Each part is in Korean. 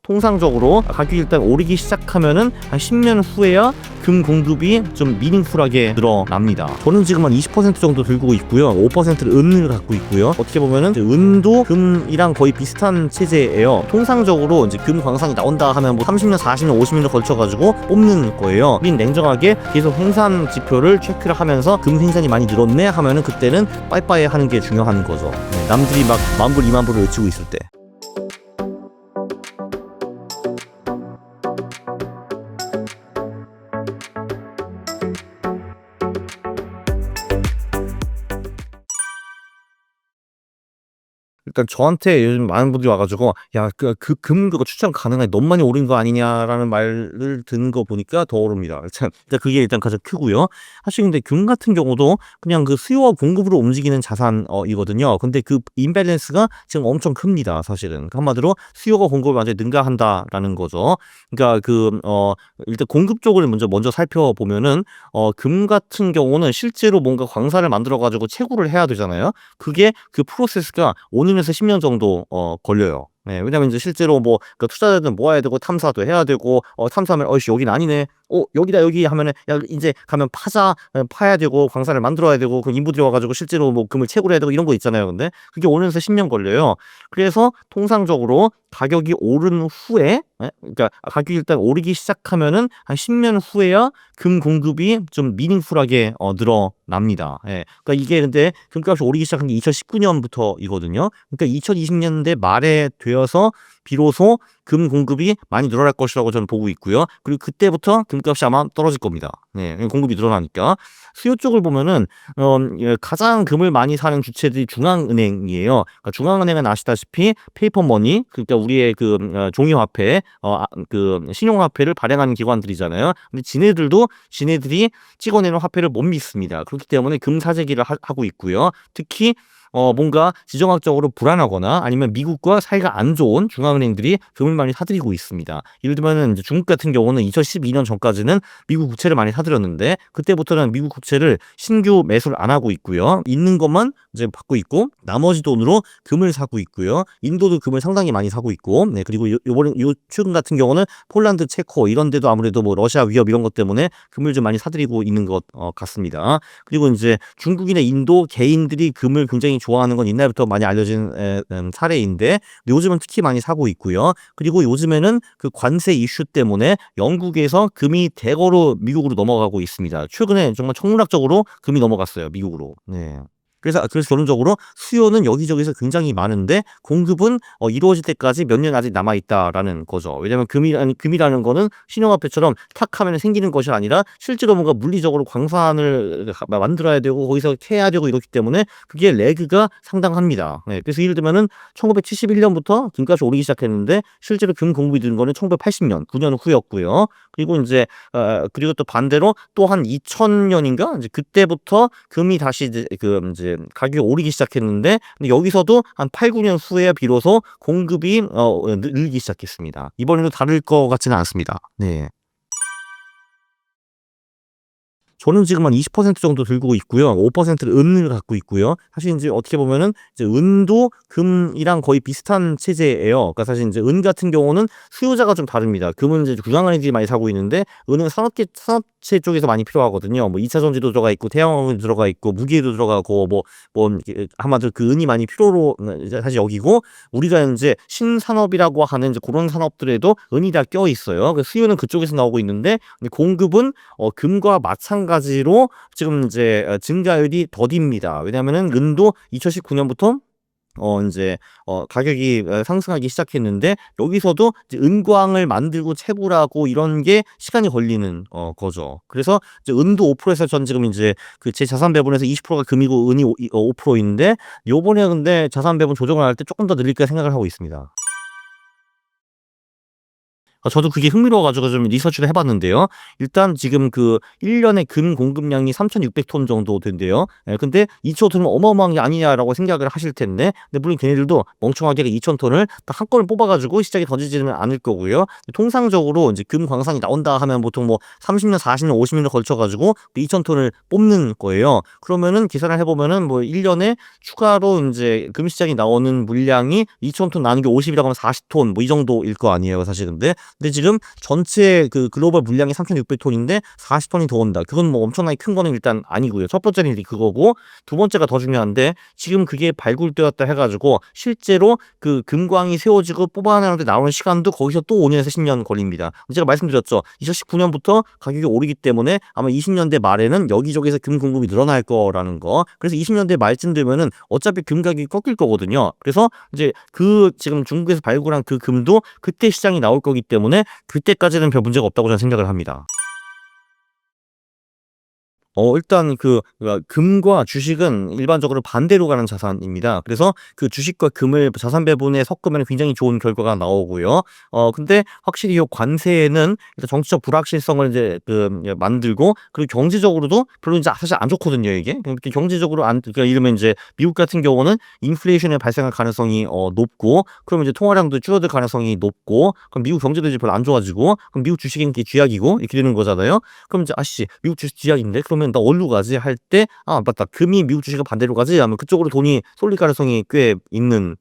통상적으로 가격이 일단 오르기 시작하면은 한 10년 후에야 금 공급이 좀 미닝풀하게 늘어납니다. 저는 지금 한 20% 정도 들고 있고요. 5%를 은을 갖고 있고요. 어떻게 보면은 은도 금이랑 거의 비슷한 체제예요. 통상적으로 이제 금 광산이 나온다 하면 뭐 30년, 40년, 50년을 걸쳐가지고 뽑는 거예요. 우린 냉정하게 계속 생산 지표를 체크를 하면서 금 생산이 많이 늘었네 하면은 그때는 빠이빠이 하는 게 중요한 거죠. 남들이 막 10,000불, 20,000불을 외치고 있을 때. 일단 저한테 요즘 많은 분들이 와가지고 야 금 그거 추천 가능해 너무 많이 오른 거 아니냐라는 말을 듣는 거 보니까 더 오릅니다. 일단 그게 일단 가장 크고요. 사실 근데 금 같은 경우도 그냥 그 수요와 공급으로 움직이는 자산이거든요. 근데 그 임밸런스가 지금 엄청 큽니다. 사실은 한마디로 수요가 공급을 완전히 능가한다라는 거죠. 그러니까 일단 공급 쪽을 먼저 살펴보면은 금 같은 경우는 실제로 뭔가 광산을 만들어 가지고 채굴을 해야 되잖아요. 그게 그 프로세스가 5년에서 10년 정도 걸려요. 네, 왜냐면 이제 실제로 뭐 그 투자자들은 모아야 되고 탐사도 해야 되고 탐사하면 어이씨 여긴 아니네. 여기다 여기 하면은 야 이제 가면 파야 되고 광산을 만들어야 되고 그 인부 들여와가지고 실제로 뭐 금을 채굴해야 되고 이런 거 있잖아요. 근데 그게 5년에서 10년 걸려요. 그래서 통상적으로 가격이 오른 후에 그러니까 가격이 일단 오르기 시작하면은 한 10년 후에야 금 공급이 좀 미닝풀하게 늘어납니다. 예. 그러니까 이게 근데 금값이 오르기 시작한 게 2019년부터이거든요. 그러니까 2020년대 말에 되어서 비로소 금 공급이 많이 늘어날 것이라고 저는 보고 있고요. 그리고 그때부터 금값이 아마 떨어질 겁니다. 네, 공급이 늘어나니까. 수요 쪽을 보면은 가장 금을 많이 사는 주체들이 중앙은행이에요. 그러니까 중앙은행은 아시다시피 페이퍼머니, 그러니까 우리의 그 종이화폐, 그 신용화폐를 발행하는 기관들이잖아요. 근데 지네들이 찍어내는 화폐를 못 믿습니다. 그렇기 때문에 금 사재기를 하고 있고요. 특히 뭔가 지정학적으로 불안하거나 아니면 미국과 사이가 안 좋은 중앙은행들이 금을 많이 사들이고 있습니다. 예를 들면 이제 중국 같은 경우는 2012년 전까지는 미국 국채를 많이 사들였는데 그때부터는 미국 국채를 신규 매수를 안 하고 있고요. 있는 것만 이제 받고 있고 나머지 돈으로 금을 사고 있고요. 인도도 금을 상당히 많이 사고 있고, 네, 그리고 요번에 최근 같은 경우는 폴란드, 체코 이런 데도 아무래도 뭐 러시아 위협 이런 것 때문에 금을 좀 많이 사들이고 있는 것 같습니다. 그리고 이제 중국이나 인도 개인들이 금을 굉장히 좋아하는 건 옛날부터 많이 알려진 사례인데 요즘은 특히 많이 사고 있고요. 그리고 요즘에는 그 관세 이슈 때문에 영국에서 금이 대거로 미국으로 넘어가고 있습니다. 최근에 정말 천문학적으로 금이 넘어갔어요, 미국으로. 네. 그래서 결론적으로 수요는 여기저기서 굉장히 많은데 공급은 이루어질 때까지 몇 년 아직 남아 있다라는 거죠. 왜냐하면 금이라는 거는 신용화폐처럼 탁 하면 생기는 것이 아니라 실제로 뭔가 물리적으로 광산을 만들어야 되고 거기서 캐야 되고 이렇기 때문에 그게 레그가 상당합니다. 네, 그래서 예를 들면은 1971년부터 금값이 오르기 시작했는데 실제로 금 공급이 든 거는 1980년, 9년 후였고요. 그리고 이제 그리고 또 반대로 또 한 2000년인가 이제 그때부터 금이 다시 이제 가격이 오르기 시작했는데 근데 여기서도 한 8, 9년 후에 비로소 공급이 늘기 시작했습니다. 이번에도 다를 것 같지는 않습니다. 네. 저는 지금 한 20% 정도 들고 있고요. 5%를 은을 갖고 있고요. 사실 이제 어떻게 보면은 이제 은도 금이랑 거의 비슷한 체제예요. 그러니까 사실 이제 은 같은 경우는 수요자가 좀 다릅니다. 금은 이제 중앙은행들이 많이 사고 있는데 은은 산업체 쪽에서 많이 필요하거든요. 뭐 2차 전지도 들어가 있고 태양광도 들어가 있고 무기에도 들어가고 뭐 아마도 그 은이 많이 필요로 이제 사실 여기고 우리가 이제 신산업이라고 하는 이제 그런 산업들에도 은이 다 껴 있어요. 그 수요는 그쪽에서 나오고 있는데 공급은 금과 마찬가지로 지금 이제 증가율이 더딥니다. 왜냐하면은 은도 2019년부터 이제 가격이 상승하기 시작했는데 여기서도 이제 은광을 만들고 채굴하고 이런 게 시간이 걸리는 거죠. 그래서 이제 은도 5%에서 전 지금 이제 그 제 자산 배분에서 20%가 금이고 은이 5%인데 요번에 근데 자산 배분 조정을 할 때 조금 더 늘릴까 생각을 하고 있습니다. 저도 그게 흥미로워 가지고 좀 리서치를 해 봤는데요. 일단 지금 그 1 년에 금 공급량이 3,600톤 정도 된대요. 예, 근데 2,000 톤은 어마어마한 게 아니냐라고 생각을 하실 텐데, 근데 물론 걔네들도 멍청하게 2,000 톤을 딱 한꺼번에 뽑아 가지고 시장에 던지지는 않을 거고요. 통상적으로 인제 금 광산이 나온다 하면 보통 뭐 30 년, 40 년, 50 년을 걸쳐 가지고 2,000 톤을 뽑는 거예요. 그러면은 계산을 해 보면은 뭐 1 년에 추가로 인제 금 시장에 나오는 물량이 2,000 톤 나누기 50 이라고 하면 40 톤 뭐 이 정도일 거 아니에요, 사실 근데 지금 전체 그 글로벌 물량이 3,600 톤인데 40 톤이 더 온다. 그건 뭐 엄청나게 큰 거는 일단 아니고요. 첫 번째는 이제 그거고, 두 번째가 더 중요한데, 지금 그게 발굴되었다 해 가지고 실제로 그 금광이 세워지고 뽑아내는 데 나오는 시간도 거기서 또 5 년에서 10년 걸립니다. 제가 말씀드렸죠. 2019 년부터 가격이 오르기 때문에 아마 20 년대 말에는 여기저기서 금 공급이 늘어날 거라는 거. 그래서 20 년대 말쯤 되면은 어차피 금 가격이 꺾일 거거든요. 그래서 이제 그 지금 중국에서 발굴한 그 금도 그때 시장이 나올 거기 때문에 그때까지는 별 문제가 없다고 저는 생각을 합니다. 일단 금과 주식은 일반적으로 반대로 가는 자산입니다. 그래서 그 주식과 금을 자산 배분에 섞으면 굉장히 좋은 결과가 나오고요. 근데 확실히 이 관세에는 일단 정치적 불확실성을 이제 만들고, 그리고 경제적으로도 별로 이제 사실 안 좋거든요, 이게. 이렇게 경제적으로 그러니까 이러면 이제 미국 같은 경우는 인플레이션이 발생할 가능성이 높고, 그러면 이제 통화량도 줄어들 가능성이 높고, 그럼 미국 경제도 이제 별로 안 좋아지고, 그럼 미국 주식은 이게 쥐약이고 이렇게 되는 거잖아요. 그럼 이제 '아씨, 미국 주식 쥐약인데 그러면 나 어디로 가지?' 할 때 '아 맞다. 금이 미국 주식과 반대로 가지?' 하면 그쪽으로 돈이 쏠릴 가능성이 꽤 있는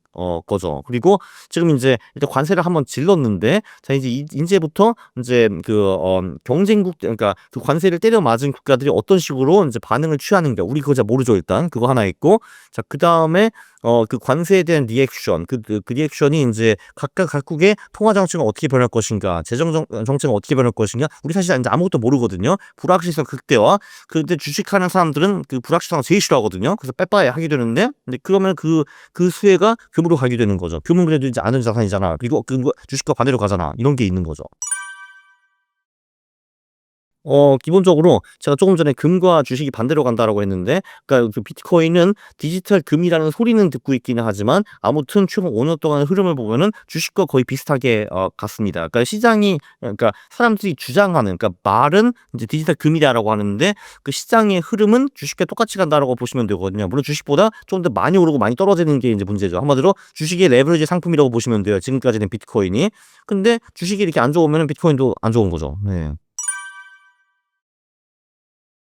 거죠. 그리고 지금 인제 일단 관세를 한번 질렀는데, 자 이제 인제부터 인제 경쟁국, 그러니까 그 관세를 때려 맞은 국가들이 어떤 식으로 인제 반응을 취하는가, 우리 그거 잘 모르죠 일단. 그거 하나 있고, 자 그다음에 그 관세에 대한 리액션, 그 리액션이 인제 각국의 통화 정책은 어떻게 변할 것인가, 재정 정책은 어떻게 변할 것인가, 우리 사실 인제 아무것도 모르거든요. 불확실성 극대화. 근데 주식하는 사람들은 그 불확실성을 제일 싫어하거든요. 그래서 빼빠야 하게 되는데, 근데 그러면 그 수혜가 금으로 가게 되는 거죠. 금은 그래도 이제 안전 자산이잖아. 그리고 그 주식과 반대로 가잖아. 이런 게 있는 거죠. 기본적으로 제가 조금 전에 금과 주식이 반대로 간다라고 했는데, 그러니까 그 비트코인은 디지털 금이라는 소리는 듣고 있기는 하지만 아무튼 최근 5년 동안의 흐름을 보면은 주식과 거의 비슷하게 갔습니다. 그러니까 시장이, 그러니까 사람들이 주장하는, 그러니까 말은 이제 디지털 금이다라고 하는데, 그 시장의 흐름은 주식과 똑같이 간다라고 보시면 되거든요. 물론 주식보다 좀 더 많이 오르고 많이 떨어지는 게 이제 문제죠. 한마디로 주식의 레버리지 상품이라고 보시면 돼요, 지금까지는 비트코인이. 근데 주식이 이렇게 안 좋으면은 비트코인도 안 좋은 거죠. 네.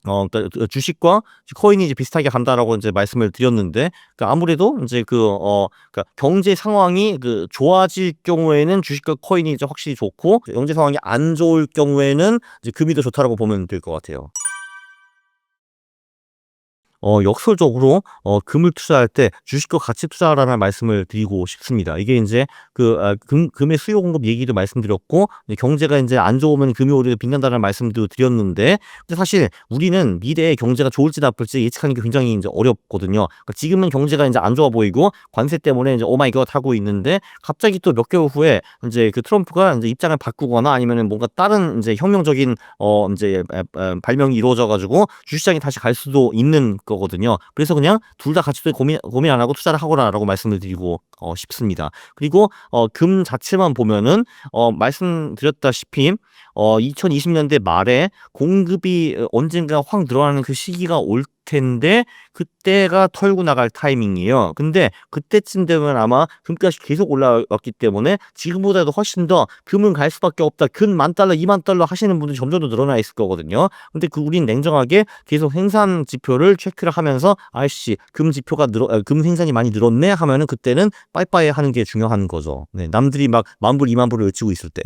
그러니까 주식과 코인이 이제 비슷하게 간다라고 인제 말씀을 드렸는데, 그러니까 아무래도 인제 그러니까 경제 상황이 좋아질 경우에는 주식과 코인이 이제 확실히 좋고, 경제 상황이 안 좋을 경우에는 이제 금이 더 좋다라고 보면 될 것 같아요. 역설적으로 금을 투자할 때 주식과 같이 투자하라는 말씀을 드리고 싶습니다. 이게 인제 금의 수요 공급 얘기도 말씀드렸고, 이제 경제가 인제 안 좋으면 금이 오히려 빛난다는 말씀도 드렸는데, 근데 사실 우리는 미래에 경제가 좋을지 나쁠지 예측하는 게 굉장히 인제 어렵거든요. 그러니까 지금은 경제가 인제 안 좋아 보이고 관세 때문에 인제 오 마이 갓 하고 있는데, 갑자기 또 몇 개월 후에 인제 그 트럼프가 인제 입장을 바꾸거나 아니면은 뭔가 다른 인제 혁명적인 인제 발명이 이루어져 가지고 주식시장이 다시 갈 수도 있는 거거든요. 그래서 그냥 둘 다 같이 고민 안 하고 투자를 하거라라고 말씀을 드리고 싶습니다. 그리고 금 자체만 보면은 말씀드렸다시피 2020 년대 말에 공급이 언젠가 확 늘어나는 그 시기가 올 텐데, 그때가 털고 나갈 타이밍이에요. 근데 그때쯤 되면 아마 금값이 계속 올라왔기 때문에 지금보다도 훨씬 더 금은 갈 수밖에 없다. 금 10,000달러, 20,000달러 하시는 분들이 점점 더 늘어나 있을 거거든요. 근데 우린 냉정하게 계속 생산 지표를 체크를 하면서 '아이씨, 금 지표가 금 생산이 많이 늘었네.' 하면은 그때는 빠이빠이 하는 게 중요한 거죠. 네. 남들이 막 10,000불, 20,000불을 외치고 있을 때.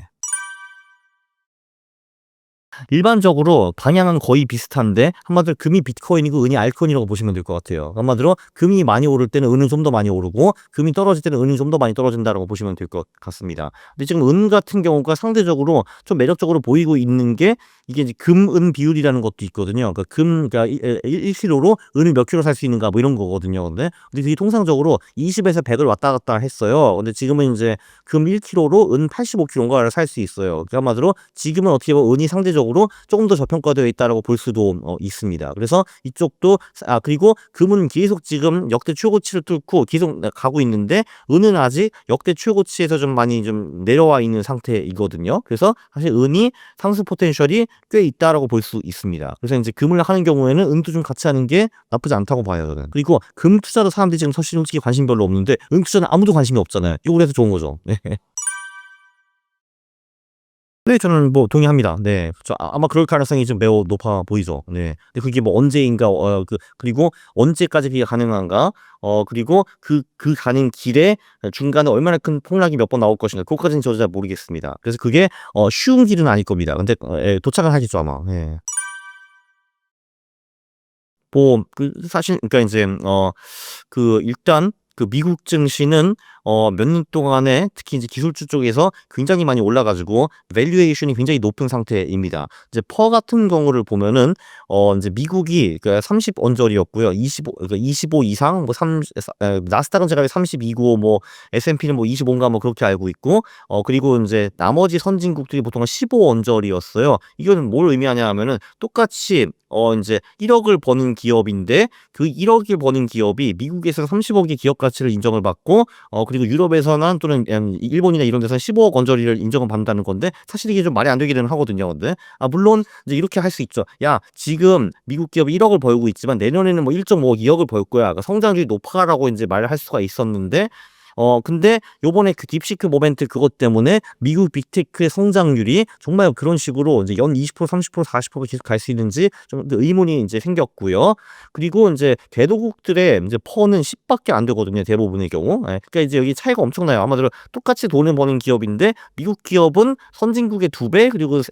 일반적으로 방향은 거의 비슷한데, 한마디로 금이 비트코인이고 은이 알트코인이라고 보시면 될 것 같아요. 한마디로 금이 많이 오를 때는 은은 좀 더 많이 오르고, 금이 떨어질 때는 은이 좀 더 많이 떨어진다라고 보시면 될 것 같습니다. 근데 지금 은 같은 경우가 상대적으로 좀 매력적으로 보이고 있는 게, 이게 이제 금-은 비율이라는 것도 있거든요. 그러니까 그러니까 1 킬로로 은을 몇 킬로 살 수 있는가 뭐 이런 거거든요. 근데 그게 통상적으로 20에서 100을 왔다 갔다 했어요. 근데 지금은 인제 금 1 킬로로 은 85 킬로인가를 살 수 있어요. 그 한마디로 지금은 어떻게 보면 은이 상대적으로 쪼금 더 저평가되어 있다라고 볼 수도 있습니다. 그래서 이쪽도 그리고 금은 계속 지금 역대 최고치를 뚫고 계속 가고 있는데 은은 아직 역대 최고치에서 좀 많이 좀 내려와 있는 상태이거든요. 그래서 사실 은이 상승 포텐셜이 꽤 있다라고 볼 수 있습니다. 그래서 인제 금을 하는 경우에는 은도 좀 같이 하는 게 나쁘지 않다고 봐요 저는. 그리고 금 투자도 사람들이 지금 사실 솔직히 관심이 별로 없는데 은 투자는 아무도 관심이 없잖아요. 이거 그래서 좋은 거죠. 네. 네 저는 뭐 동의합니다. 네. 아마 그럴 가능성이 좀 매우 높아 보이죠. 네. 근데 그게 뭐 언제인가 그리고 언제까지 그게 가능한가 그리고 그 가는 길에 중간에 얼마나 큰 폭락이 몇 번 나올 것인가 그것까지는 저도 잘 모르겠습니다. 그래서 그게 쉬운 길은 아닐 겁니다. 근데 예 도착은 하겠죠 아마. 예. 뭐 사실 그러니까 인제 일단 그 미국 증시는 몇 년 동안에 특히 이제 기술주 쪽에서 굉장히 많이 올라 가지고 밸류에이션이 굉장히 높은 상태입니다. 이제 퍼 같은 경우를 보면은 인제 미국이 그러니까 30 언저리였고요. 25 그러니까 25 이상 뭐 나스닥은 제가 32고 뭐 S&P는 뭐 25인가 뭐 그렇게 알고 있고 그리고 인제 나머지 선진국들이 보통 한 15 언저리였어요. 이거는 뭘 의미하냐 하면은 똑같이 인제 1억을 버는 기업인데 그 1억을 버는 기업이 미국에서 30억의 기업 가치를 인정을 받고 그리고 유럽에서는 또는 일본이나 이런 데서는 15억 언저리를 인정을 받는다는 건데 사실 이게 좀 말이 안 되기는 하거든요 근데. 물론 이제 이렇게 할 수 있죠. "야 지금 미국 기업이 1억을 벌고 있지만 내년에는 뭐 1.5억, 2억을 벌 거야. 그러니까 성장률이 높아."라고 인제 말을 할 수가 있었는데 근데 요번에 그 딥시크 모멘트 그것 때문에 미국 빅테크의 성장률이 정말 그런 식으로 이제 연 20% 30% 40% 계속 갈 수 있는지 좀 의문이 인제 생겼고요. 그리고 인제 개도국들의 인제 퍼는 10 밖에 안 되거든요, 대부분의 경우. 예. 그러니까 이제 여기 차이가 엄청나요. 아마도 똑같이 돈을 버는 기업인데 미국 기업은 선진국의 2배 그리고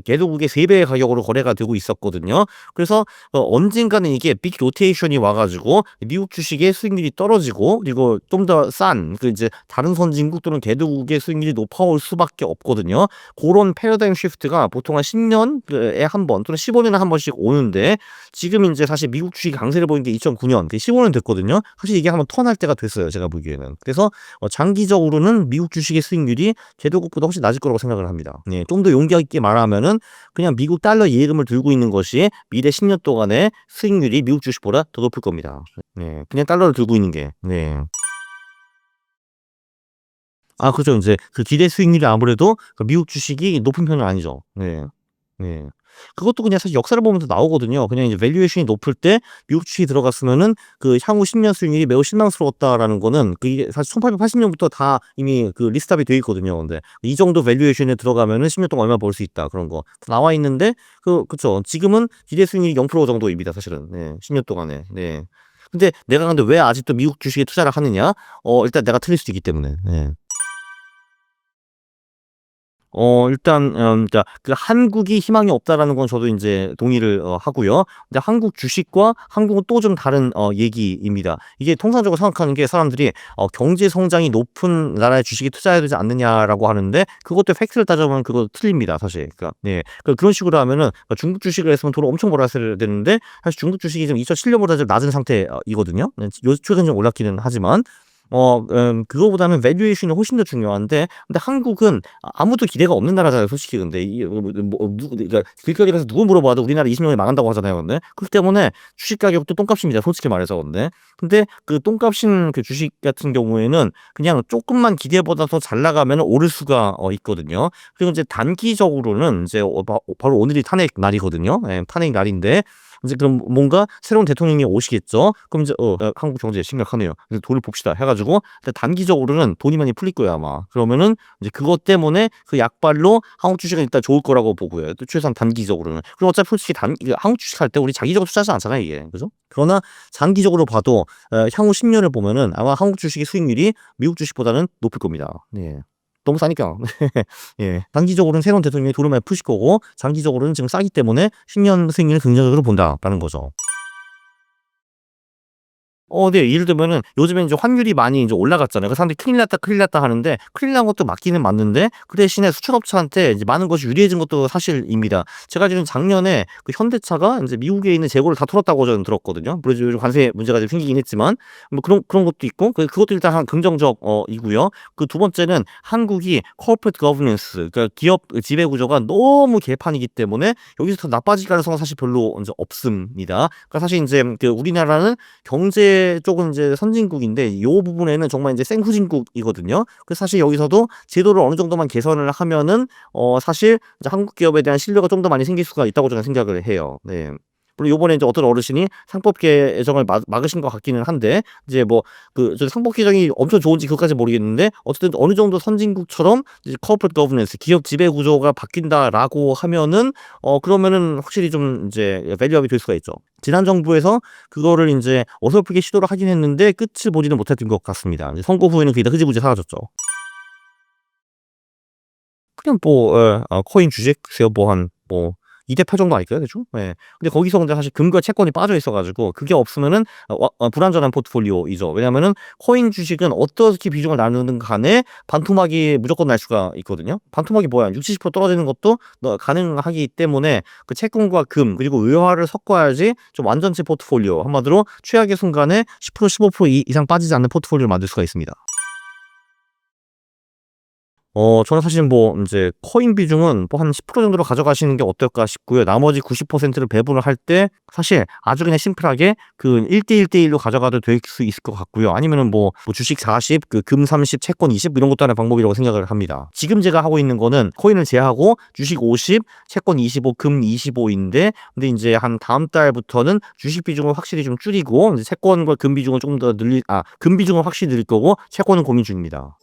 개도국의 3배의 가격으로 거래가 되고 있었거든요. 그래서 언젠가는 이게 빅 로테이션이 와 가지고 미국 주식의 수익률이 떨어지고 그리고 좀 더 싼 이제 다른 선진국 또는 개도국의 수익률이 높아올 수밖에 없거든요. 고런 패러다임 시프트가 보통 한 10 년에 한 번 또는 15 년에 한 번씩 오는데 지금 인제 사실 미국 주식이 강세를 보인 게 2009 년 15년 됐거든요. 사실 이게 한번 턴할 때가 됐어요, 제가 보기에는. 그래서 장기적으로는 미국 주식의 수익률이 개도국보다 훨씬 낮을 거라고 생각을 합니다. 네. 좀 더 용기 있게 말하면은 그냥 미국 달러 예금을 들고 있는 것이 미래 10년 동안의 수익률이 미국 주식보다 더 높을 겁니다. 네. 그냥 달러를 들고 있는 게. 네. 그죠. 인제 그 기대 수익률이 아무래도 미국 주식이 높은 편은 아니죠. 네. 네. 그것도 그냥 사실 역사를 보면 더 나오거든요. 그냥 이제 밸류에이션이 높을 때 미국 주식이 들어갔으면은 그 향후 10년 수익률이 매우 실망스러웠다라는 거는 그게 사실 1880 년부터 다 이미 그 리스트업이 돼 있거든요. 근데 이 정도 밸류에이션에 들어가면은 10년 동안 얼마 벌 수 있다 그런 거 다 나와 있는데 그쵸. 지금은 기대 수익률이 0% 정도입니다 사실은. 네. 10년 동안에. 네. 근데 왜 아직도 미국 주식에 투자를 하느냐? 일단 내가 틀릴 수도 있기 때문에. 네. 일단 그러니까 그 '한국이 희망이 없다.'라는 건 저도 인제 동의를 하고요. 근데 한국 주식과 한국은 또 좀 다른 얘기입니다. 이게 통상적으로 생각하는 게 사람들이 "경제 성장이 높은 나라의 주식에 투자해야 되지 않느냐."라고 하는데 그것도 팩트를 따져보면 그거 틀립니다 사실. 그러니까 네. 그런 식으로 하면은 중국 주식을 했으면 돈을 엄청 벌었어야 되는데 사실 중국 주식이 지금 2007 년보다 좀 낮은 상태 이거든요. 네. 최근에 좀 올랐기는 하지만 그거보다는 밸류에이션이 훨씬 더 중요한데 근데 한국은 아무도 기대가 없는 나라잖아요 솔직히 근데 이게 누구 그러니까 길거리 가서 누구 물어봐도 우리나라 20년 후에 망한다고 하잖아요 근데. 그렇기 때문에 주식 가격도 똥값입니다 솔직히 말해서 근데. 근데 그 똥값인 그 주식 같은 경우에는 그냥 쪼끔만 기대보다 더 잘 나가면은 오를 수가 있거든요. 그리고 인제 단기적으로는 인제 바로 오늘이 탄핵 날이거든요. 예 탄핵 날인데 이제 그럼 뭔가 새로운 대통령이 오시겠죠. 그럼 이제 한국 경제 심각하네요. 그래서 돈을 봅시다 해 가지고 근데 단기적으로는 돈이 많이 풀릴 거예요 아마. 그러면은 이제 그것 때문에 그 약발로 한국 주식은 일단 좋을 거라고 보고요. 또 최소한 단기적으로는. 그리고 어차피 솔직히 이게 한국 주식 살 때 우리 장기적으로 투자하지 않잖아요 이게. 그죠? 그러나 장기적으로 봐도 향후 10 년을 보면은 아마 한국 주식의 수익률이 미국 주식보다는 높을 겁니다. 네. 너무 싸니까. 예. 단기적으로는 새로운 대통령이 돈을 많이 푸실 거고 장기적으로는 지금 싸기 때문에 10년 수익률을 긍정적으로 본다라는 거죠. 네. 예를 들면은 요즘에 인제 환율이 많이 인제 올라갔잖아요. 그래서 사람들이 큰일 났다 하는데 큰일 난 것도 맞기는 맞는데 그 대신에 수출업체한테 이제 많은 것이 유리해진 것도 사실입니다. 제가 지금 작년에 그 현대차가 인제 미국에 있는 재고를 다 털었다고 저는 들었거든요. 물론 요즘 관세 문제가 좀 생기긴 했지만 뭐 그런 것도 있고 그것도 일단 한 긍정적 이고요. 그 두 번째는 한국이 corporate governance 그러니까 기업 지배 구조가 너무 개판이기 때문에 여기서 더 나빠질 가능성은 사실 별로 인제 없습니다. 그러니까 사실 인제 그 우리나라는 경제 쪽은 이제 선진국인데 요 부분에는 정말 인제 생후진국이거든요. 그래서 사실 여기서도 제도를 어느 정도만 개선을 하면은 사실 이제 한국 기업에 대한 신뢰가 좀 더 많이 생길 수가 있다고 저는 생각을 해요. 네. 물론 요번에 인제 어떤 어르신이 상법 개정을 막으신 것 같기는 한데 이제 뭐 저 상법 개정이 엄청 좋은지 그것까지는 모르겠는데 어쨌든 어느 정도 선진국처럼 이제 corporate governance 기업 지배 구조가 바뀐다라고 하면은 그러면은 확실히 좀 인제 밸류업이 될 수가 있죠. 지난 정부에서 그거를 인제 어설프게 시도를 하긴 했는데 끝을 보지는 못했던 것 같습니다. 이제 선거 후에는 그게 다 흐지부지 사라졌죠. 그냥 뭐 코인 주식 글쎄요 뭐 한 뭐 2대 8 정도 아닐까요 대충? 예. 근데 거기서 근데 사실 금과 채권이 빠져 있어 가지고 그게 없으면은 불안전한 포트폴리오이죠. 왜냐하면은 코인 주식은 어떻게 비중을 나누든 간에 반토막이 무조건 날 수가 있거든요. 반토막이 뭐야 60-70% 떨어지는 것도 가능하기 때문에 그 채권과 금 그리고 의화를 섞어야지 좀 완전체 포트폴리오 한마디로 최악의 순간에 10% 15% 이상 빠지지 않는 포트폴리오를 만들 수가 있습니다. 저는 사실 뭐 인제 코인 비중은 뭐 한 10% 정도로 가져가시는 게 어떨까 싶고요. 나머지 90%를 배분을 할 때 사실 아주 그냥 심플하게 그 1대1대1로 가져가도 될 수 있을 것 같고요. 아니면은 뭐 주식 40 그 금 30 채권 20 이런 것도 하나의 방법이라고 생각을 합니다. 지금 제가 하고 있는 거는 코인을 제하고 주식 50 채권 25 금 25 인데 근데 인제 한 다음 달부터는 주식 비중을 확실히 좀 줄이고 이제 채권과 금 비중을 쪼금 더 금 비중을 확실히 늘릴 거고 채권은 고민 중입니다.